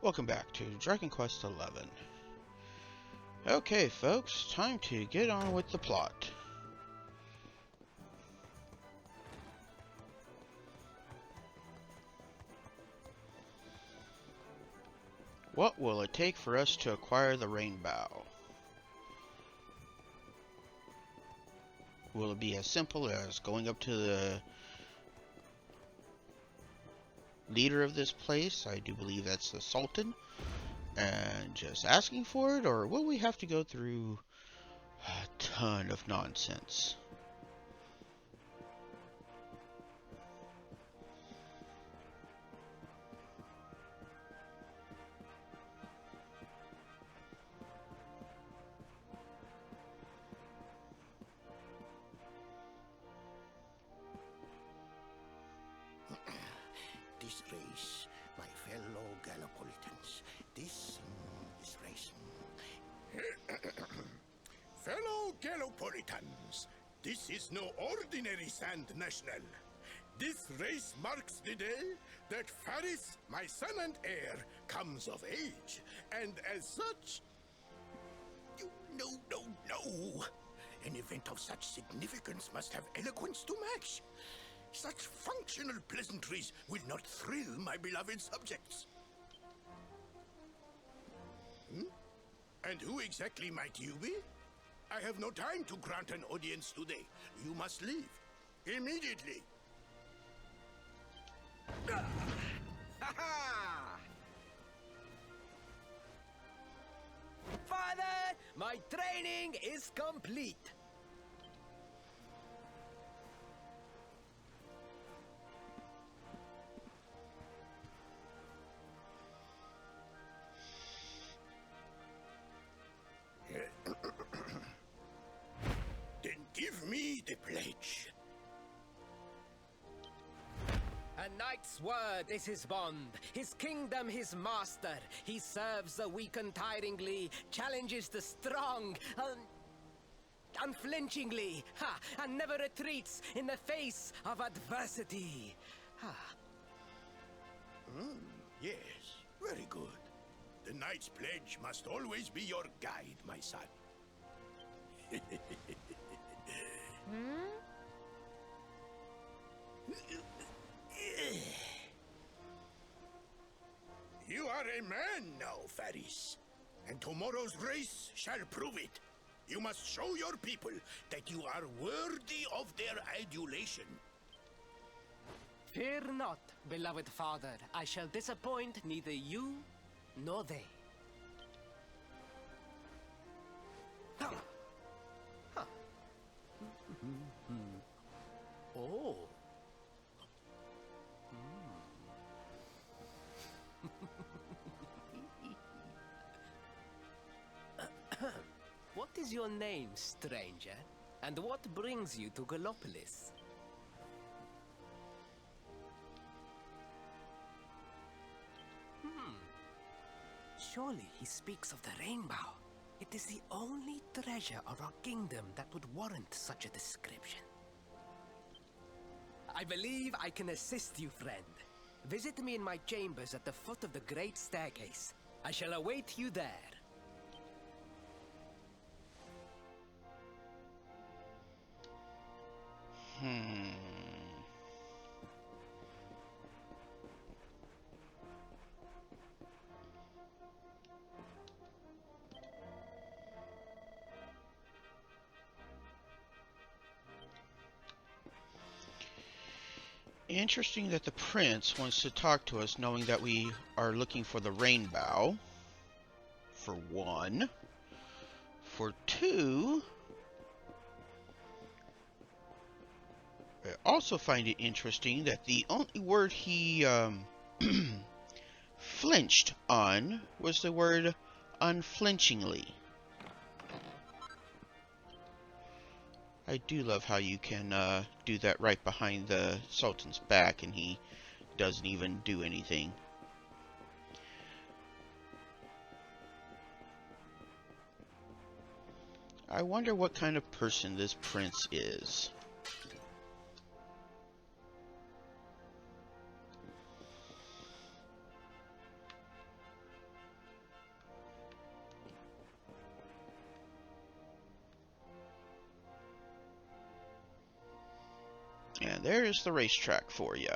Welcome back to Dragon Quest XI. Okay, folks, time to get on with the plot. What will it take for us to acquire the Rainbow? Will it be as simple as going up to the leader of this place, I do believe that's the Sultan, and just asking for it, or will we have to go through a ton of nonsense? This race, my fellow Gallipolitans, this is racing. Fellow Gallipolitans, this is no ordinary Sand National. This race marks the day that Faris, my son and heir, comes of age. And as such... No. An event of such significance must have eloquence to match. Such functional pleasantries will not thrill my beloved subjects. And who exactly might you be? I have no time to grant an audience today. You must leave. Immediately. Father, my training is complete. Then give me the pledge. A knight's word is his bond, his kingdom his master. He serves the weak untiringly, challenges the strong, unflinchingly, and never retreats in the face of adversity. Yes, very good. The knight's pledge must always be your guide, my son. You are a man now, Faris. And tomorrow's race shall prove it. You must show your people that you are worthy of their adulation. Fear not, beloved father. I shall disappoint neither you nor they. Oh. What is your name, stranger? And what brings you to Gallopolis? Surely he speaks of the rainbow. It is the only treasure of our kingdom that would warrant such a description. I believe I can assist you, friend. Visit me in my chambers at the foot of the great staircase. I shall await you there. Interesting that the prince wants to talk to us knowing that we are looking for the Rainbow, for one. For two, I also find it interesting that the only word he flinched on was the word unflinchingly. I do love how you can do that right behind the Sultan's back and he doesn't even do anything. I wonder what kind of person this prince is. And there's the racetrack for you.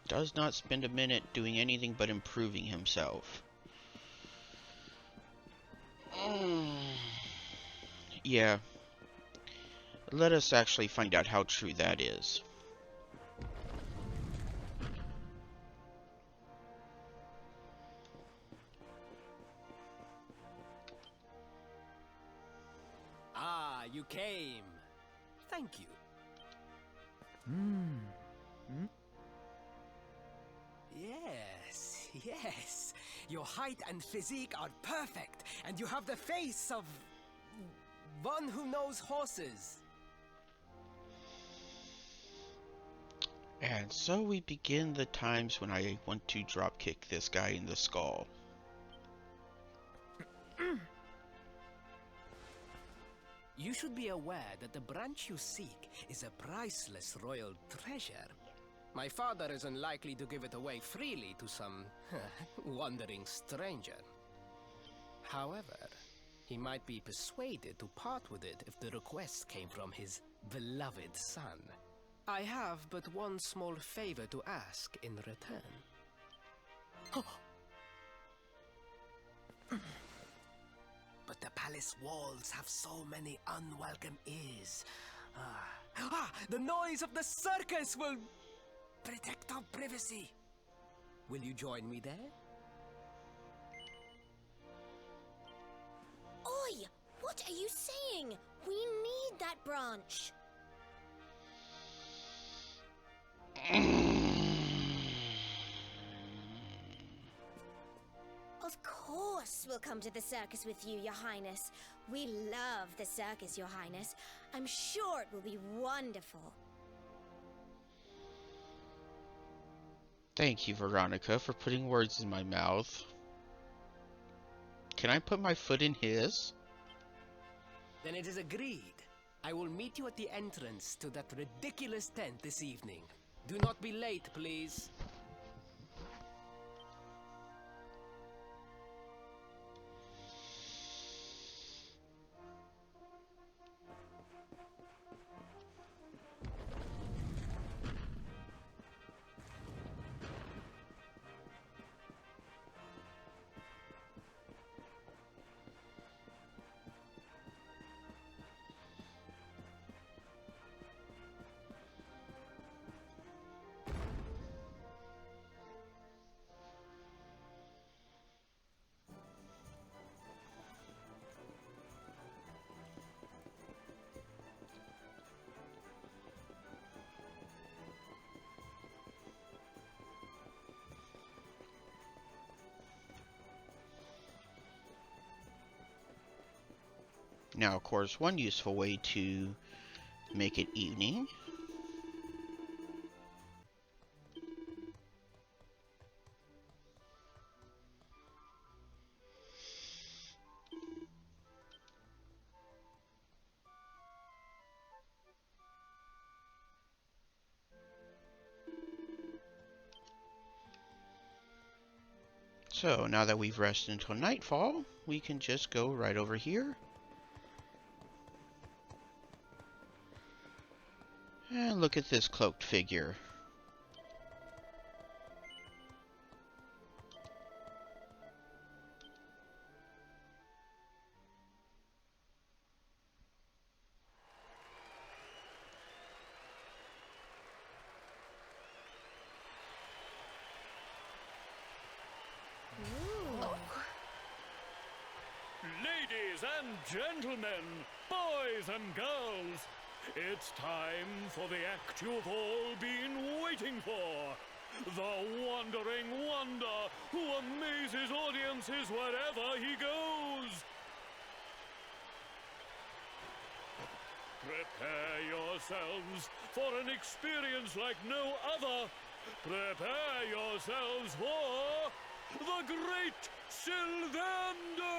Does not spend a minute doing anything but improving himself. Yeah. Let us actually find out how true that is. Ah, you came. Thank you. Yes. Your height and physique are perfect, and you have the face of one who knows horses. And so we begin the times when I want to dropkick this guy in the skull. You should be aware that the branch you seek is a priceless royal treasure. My father is unlikely to give it away freely to some wandering stranger. However, he might be persuaded to part with it if the request came from his beloved son. I have but one small favor to ask in return. But the palace walls have so many unwelcome ears. The noise of the circus will protect our privacy. Will you join me there? Oi! What are you saying? We need that branch. Of course we'll come to the circus with you, Your Highness. We love the circus, Your Highness. I'm sure it will be wonderful. Thank you, Veronica, for putting words in my mouth. Can I put my foot in his? Then it is agreed. I will meet you at the entrance to that ridiculous tent this evening. Do not be late, please. Now, of course, one useful way to make it evening So now that we've rested until nightfall, we can just go right over here. And look at this cloaked figure. Ladies and gentlemen, boys and girls, it's time for the act you've all been waiting for. The Wandering Wonder, who amazes audiences wherever he goes. Prepare yourselves for an experience like no other. Prepare yourselves for the Great Sylvando!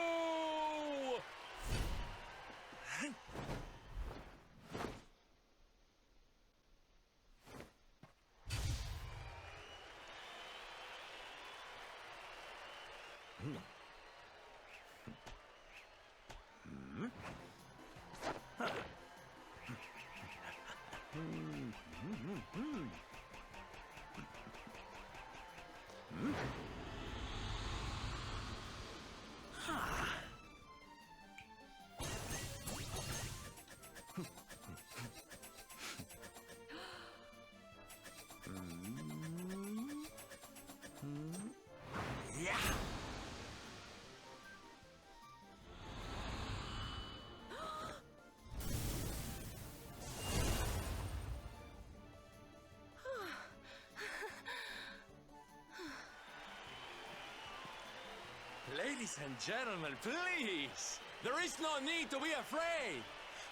Ladies and gentlemen, please! There is no need to be afraid!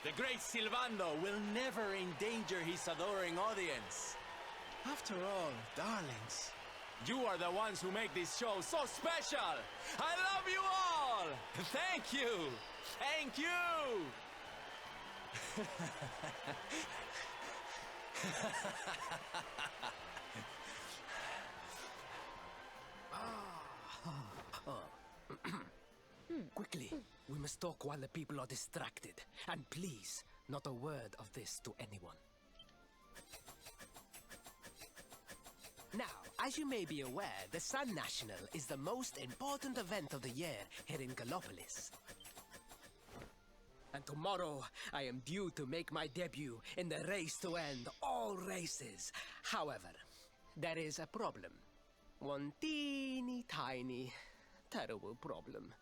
The great Sylvando will never endanger his adoring audience. After all, darlings, you are the ones who make this show so special! I love you all! Thank you! Thank you! Quickly, we must talk while the people are distracted. And please, not a word of this to anyone. Now, as you may be aware, the Sun National is the most important event of the year here in Gallopolis. And tomorrow, I am due to make my debut in the race to end all races. However, there is a problem. One teeny tiny, terrible problem.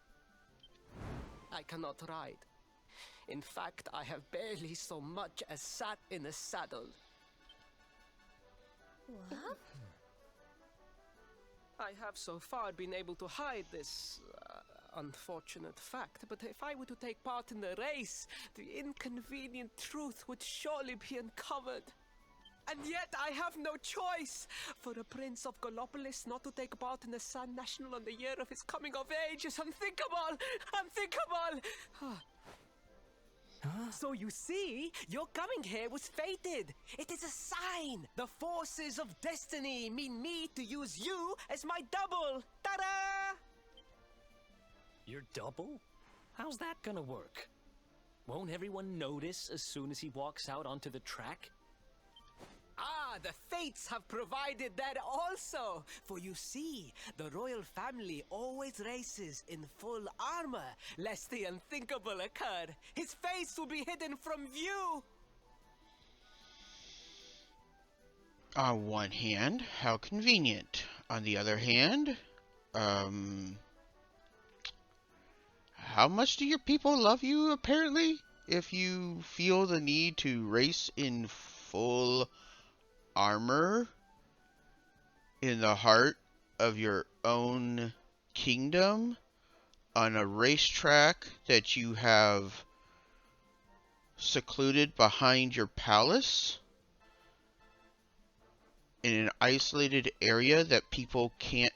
I cannot ride. In fact, I have barely so much as sat in a saddle. What? I have so far been able to hide this unfortunate fact, but if I were to take part in the race, the inconvenient truth would surely be uncovered. And yet I have no choice! For a prince of Gallopolis not to take part in the Sun National on the year of his coming of age is unthinkable! Unthinkable! So you see, your coming here was fated. It is a sign. The forces of destiny mean me to use you as my double. Ta-da! Your double? How's that gonna work? Won't everyone notice as soon as he walks out onto the track? Ah, the fates have provided that also. For you see, the royal family always races in full armor, lest the unthinkable occur. His face will be hidden from view. On one hand, how convenient. On the other hand, how much do your people love you, apparently? If you feel the need to race in full armor in the heart of your own kingdom on a racetrack that you have secluded behind your palace in an isolated area that people can't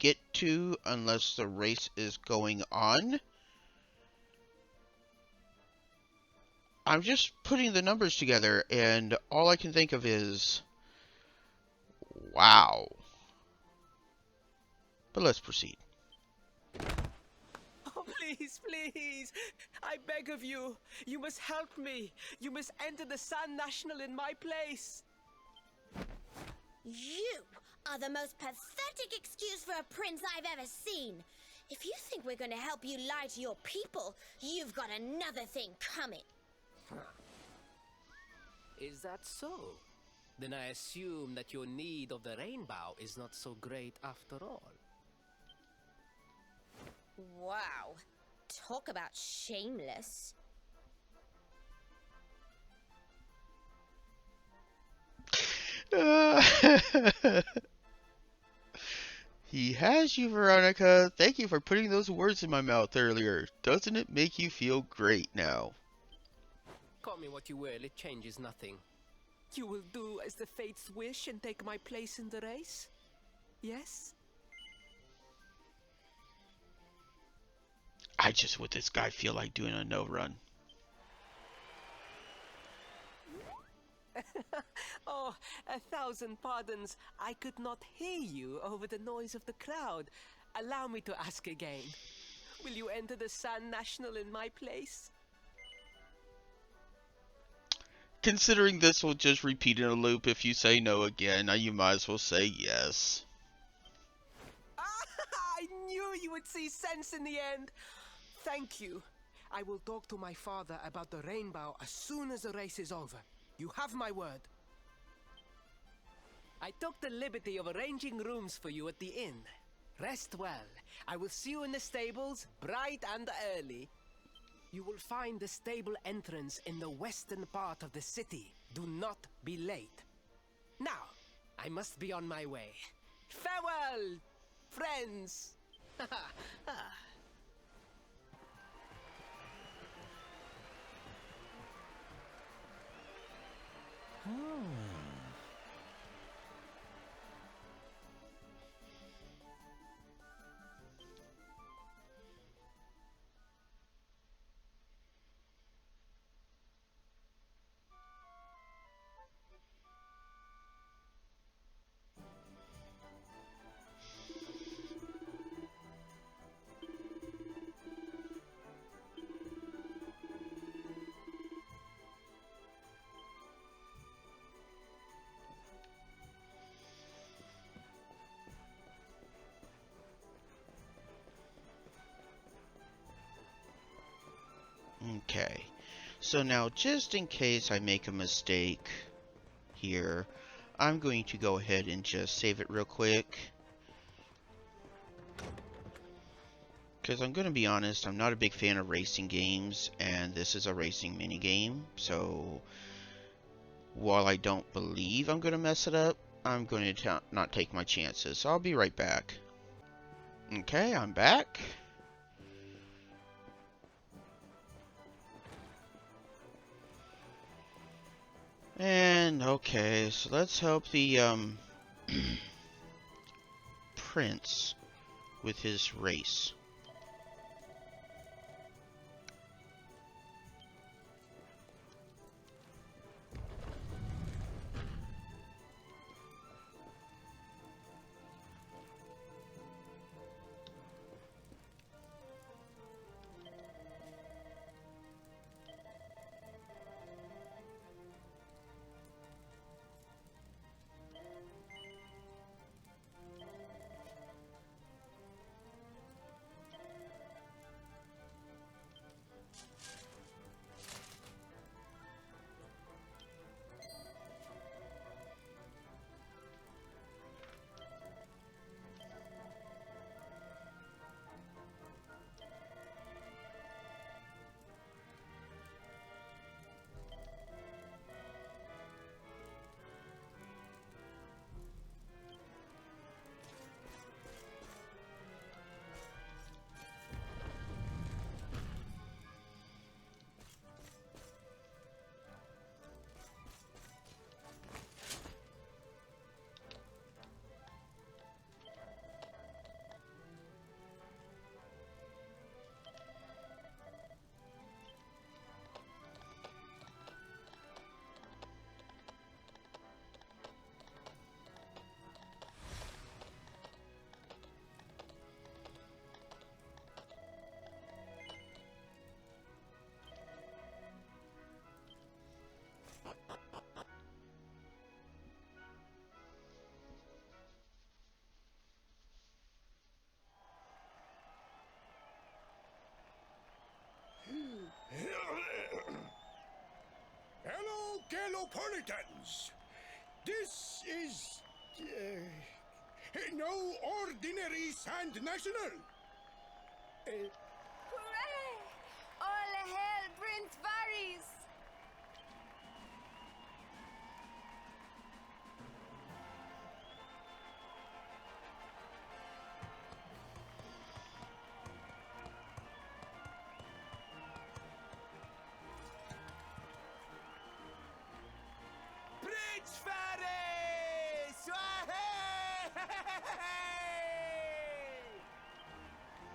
get to unless the race is going on. I'm just putting the numbers together, and all I can think of is, wow. But let's proceed. Please, please, I beg of you. You must help me. You must enter the Sun National in my place. You are the most pathetic excuse for a prince I've ever seen. If you think we're going to help you lie to your people, you've got another thing coming. Is that so? Then I assume that your need of the rainbow is not so great after all. Wow. Talk about shameless. He has you, Veronica. Thank you for putting those words in my mouth earlier. Doesn't it make you feel great now? Call me what you will, it changes nothing. You will do as the fates wish and take my place in the race? Yes? I just with this guy feel like doing a no run. Oh, 1,000 pardons. I could not hear you over the noise of the crowd. Allow me to ask again. Will you enter the Sun National in my place? Considering this will just repeat in a loop, if you say no again, you might as well say yes. I knew you would see sense in the end. Thank you. I will talk to my father about the rainbow as soon as the race is over. You have my word. I took the liberty of arranging rooms for you at the inn. Rest well. I will see you in the stables, bright and early. You will find the stable entrance in the western part of the city. Do not be late. Now, I must be on my way. Farewell, friends! Okay, so now just in case I make a mistake here, I'm going to go ahead and just save it real quick. Because I'm going to be honest, I'm not a big fan of racing games, and this is a racing minigame, so while I don't believe I'm going to mess it up, I'm going to not take my chances. So I'll be right back. Okay, I'm back. And okay, so let's help the prince with his race. Galopolitans! This is no ordinary Sand National. Hooray! All hail Prince Varys! Prince Varys!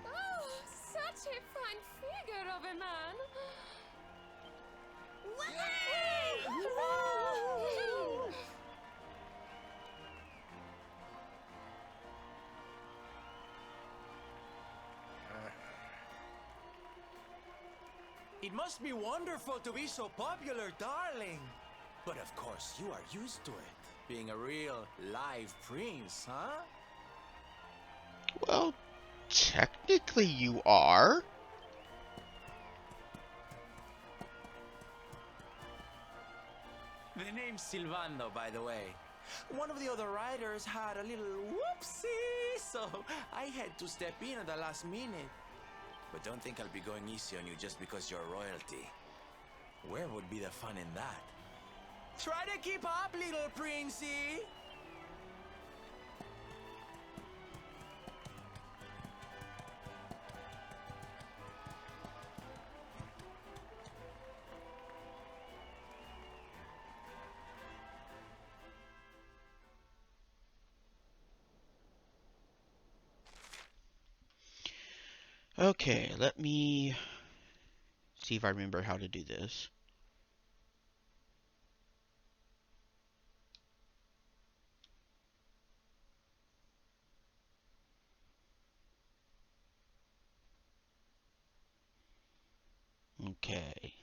Oh, such a fine figure of a man! Woo! It must be wonderful to be so popular, darling. But of course, you are used to it. Being a real live prince, huh? Well, technically you are. The name's Silvando, by the way. One of the other riders had a little whoopsie, so I had to step in at the last minute. But don't think I'll be going easy on you just because you're royalty. Where would be the fun in that? Try to keep up, little princey! Okay, let me see if I remember how to do this. Okay.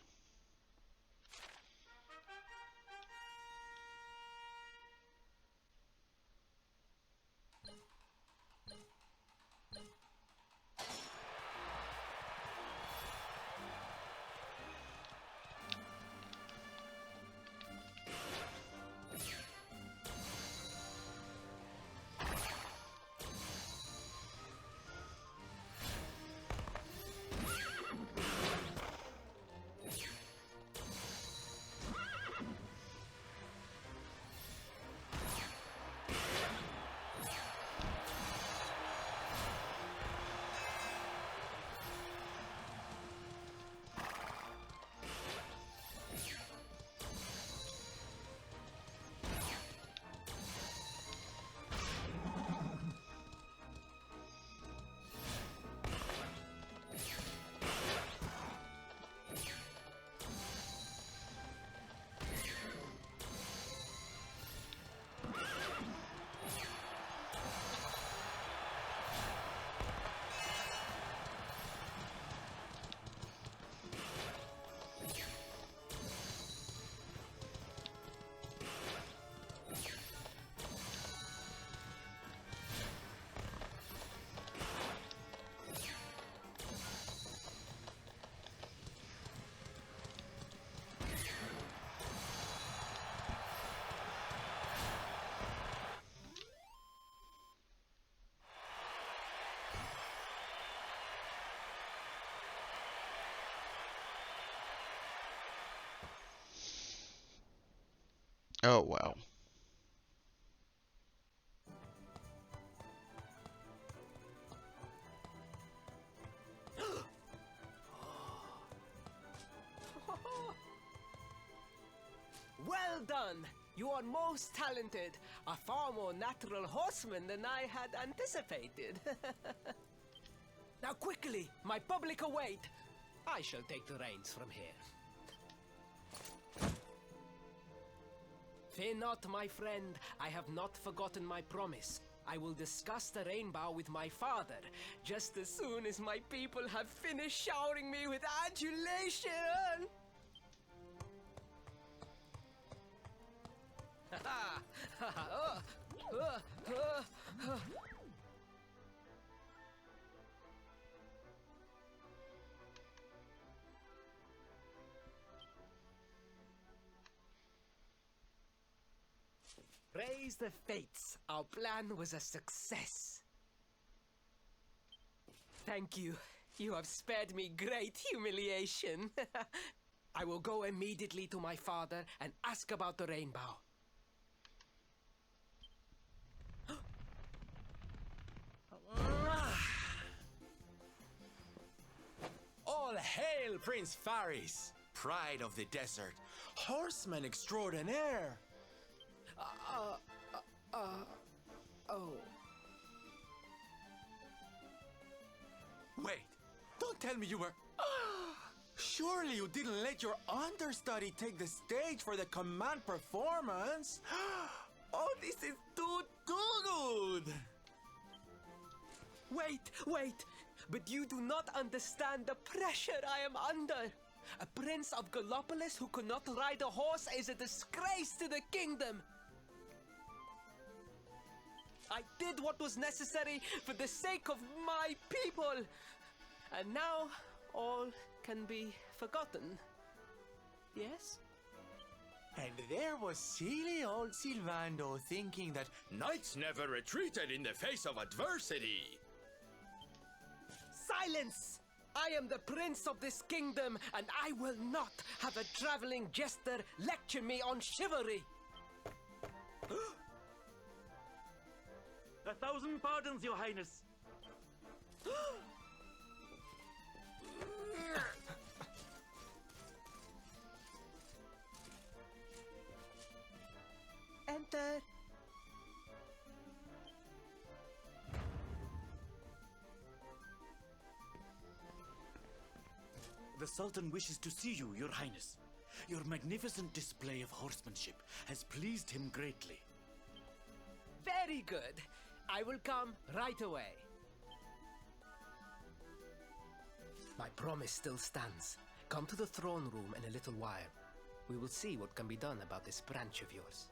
Oh, well. Well done! You are most talented. A far more natural horseman than I had anticipated. Now quickly, my public await. I shall take the reins from here. Fear not, my friend. I have not forgotten my promise. I will discuss the rainbow with my father, just as soon as my people have finished showering me with adulation. Praise the fates. Our plan was a success. Thank you. You have spared me great humiliation. I will go immediately to my father and ask about the rainbow. All hail Prince Faris, pride of the desert, horseman extraordinaire. Oh. Wait, don't tell me you were... Surely you didn't let your understudy take the stage for the command performance? Oh, this is too good! Wait! But you do not understand the pressure I am under. A prince of Gallopolis who could not ride a horse is a disgrace to the kingdom. I did what was necessary for the sake of my people. And now all can be forgotten. Yes? And there was silly old Silvando thinking that knights never retreated in the face of adversity. Silence! I am the prince of this kingdom, and I will not have a traveling jester lecture me on chivalry. 1,000 pardons, Your Highness. Enter. The Sultan wishes to see you, Your Highness. Your magnificent display of horsemanship has pleased him greatly. Very good. I will come right away. My promise still stands. Come to the throne room in a little while. We will see what can be done about this branch of yours.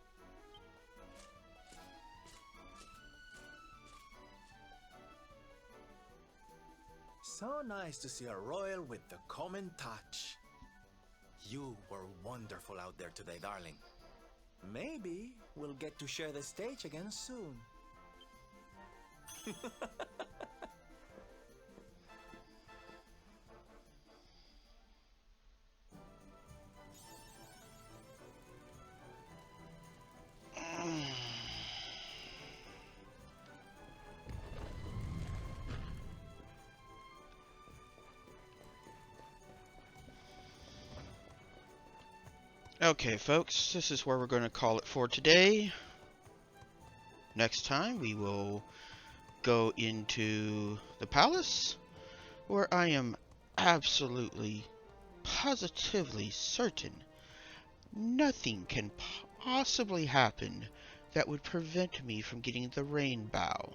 So nice to see a royal with the common touch. You were wonderful out there today, darling. Maybe we'll get to share the stage again soon. Okay, folks, this is where we're going to call it for today. Next time, we will go into the palace, where I am absolutely, positively certain nothing can possibly happen that would prevent me from getting the rainbow.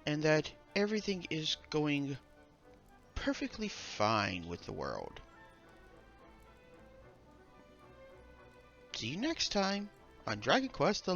And that everything is going perfectly fine with the world. See you next time on Dragon Quest XI.